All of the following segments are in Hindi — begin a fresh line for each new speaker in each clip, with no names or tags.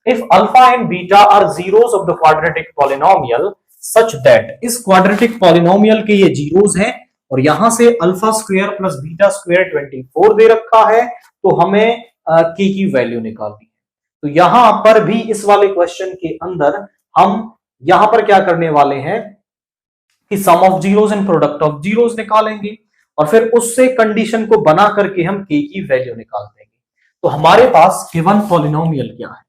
If alpha and beta are zeros of the quadratic polynomial such that, इस क्वाड्रेटिक पॉलिनोमियल के ये जीरोस हैं और यहां से alpha square plus beta square 24 दे रखा है, तो हमें के की वैल्यू निकालनी है। तो यहां पर भी इस वाले क्वेश्चन के अंदर हम यहां पर क्या करने वाले हैं कि sum of zeros and product of zeros निकालेंगे और फिर उससे कंडीशन को बना करके हम के की वैल्यू निकाल देंगे। तो हमारे पास गिवन पॉलिनोमियल क्या है,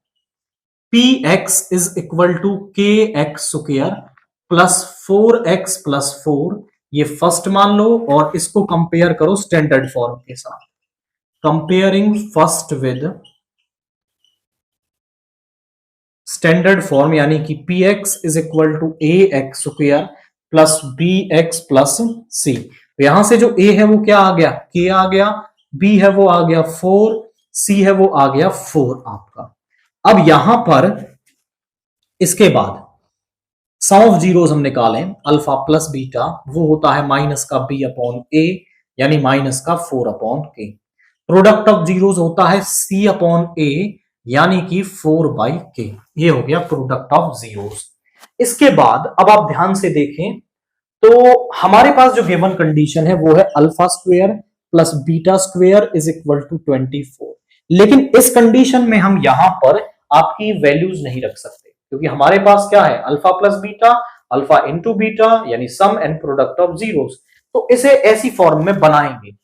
px इज इक्वल टू के x square plus 4x plus 4, ये फर्स्ट मान लो और इसको कंपेयर करो स्टैंडर्ड फॉर्म के साथ। Comparing first with standard form, यानी कि px is equal to a x square plus b x plus c. तो यहां से जो a है वो क्या आ गया, k आ गया, b है वो आ गया 4, c है वो आ गया 4 आपका। अब यहां पर इसके बाद सम ऑफ जीरोस हम निकालें, अल्फा प्लस बीटा वो होता है माइनस का b अपॉन a, यानी माइनस का 4 upon k। Product of zeros होता है c अपॉन a, यानी कि 4 बाई k। ये हो गया प्रोडक्ट ऑफ जीरोस। इसके बाद अब आप ध्यान से देखें तो हमारे पास जो गिवन कंडीशन है वो है alpha square plus beta square is equal to 24। लेकिन इस कंडीशन में हम यहां पर आपकी वैल्यूज नहीं रख सकते, क्योंकि हमारे पास क्या है alpha plus beta, alpha into beta, यानी सम एंड प्रोडक्ट ऑफ जीरोस। तो इसे ऐसी फॉर्म में बनाएंगे।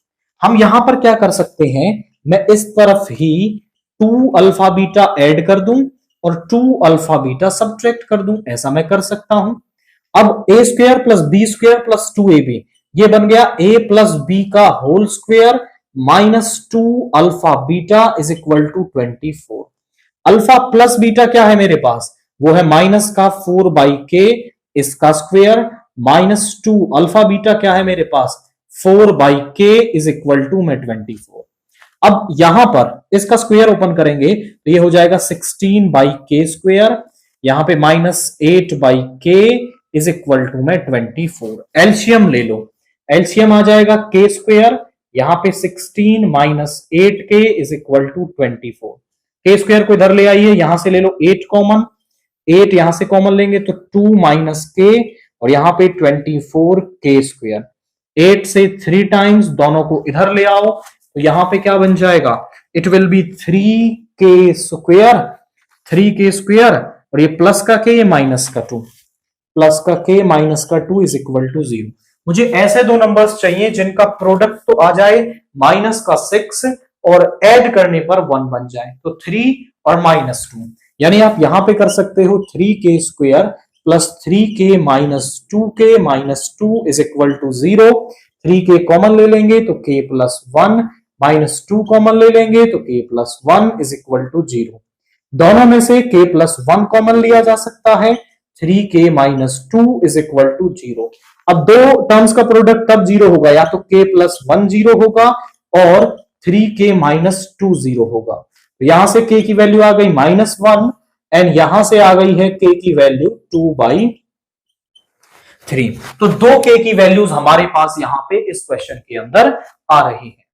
हम यहां पर क्या कर सकते हैं, मैं इस तरफ ही 2 अल्फा बीटा ऐड कर दूं और 2 अल्फा बीटा सब्ट्रैक्ट कर दूं, ऐसा मैं कर सकता हूं। अब a square plus b square plus 2ab, ये बन गया a प्लस बी का whole square minus 2 alpha beta is equal to 24। Alpha plus beta क्या है मेरे पास, वो है माइनस का 4 बाई के, इसका स्क्वायर माइनस 2 अल्फा बीटा क्या है मेरे पास 4 बाई के इज इक्वल टू में 24। अब यहां पर इसका स्क्वायर ओपन करेंगे तो ये हो जाएगा 16 बाई के स्क्वायर, यहां पे माइनस 8 बाई के इज इक्वल टू में 24। एलसीएम ले लो, एलसीएम आ जाएगा के स्क्वायर, यहां पे 16 माइनस 8 के इज इक्वल टू 24। के स्क्वायर को इधर ले आइए, यहां से ले लो 8 कॉमन, 8 यहां से कॉमन लेंगे तो 2 माइनस के और यहां पे 24 के स्क्वायर। 8 से 3 टाइम्स दोनों को इधर ले आओ तो यहां पे क्या बन जाएगा, it will be 3k square, 3k square और ये प्लस का k, ये माइनस का 2, प्लस का k माइनस का 2 इज इक्वल टू 0। मुझे ऐसे दो नंबर्स चाहिए जिनका प्रोडक्ट तो आ जाए माइनस का 6 और ऐड करने पर 1 बन जाए, तो 3 और माइनस 2, यानी आप यहां पे कर सकते हो 3k square plus 3k minus 2k minus 2 is equal to 0। 3k common ले लेंगे तो k प्लस 1, माइनस 2 कॉमन ले लेंगे तो k plus 1 is equal to 0। दोनों में से k प्लस 1 कॉमन लिया जा सकता है, 3k minus 2 is equal to 0। अब दो टर्म्स का प्रोडक्ट तब 0 होगा, या तो k प्लस 1 0 होगा और 3k माइनस 2 0 होगा। तो यहां से k की वैल्यू आ गई माइनस 1 एंड यहां से आ गई है k की वैल्यू 2 बाई 3। तो दो k की वैल्यूज हमारे पास यहां पे इस क्वेश्चन के अंदर आ रही है।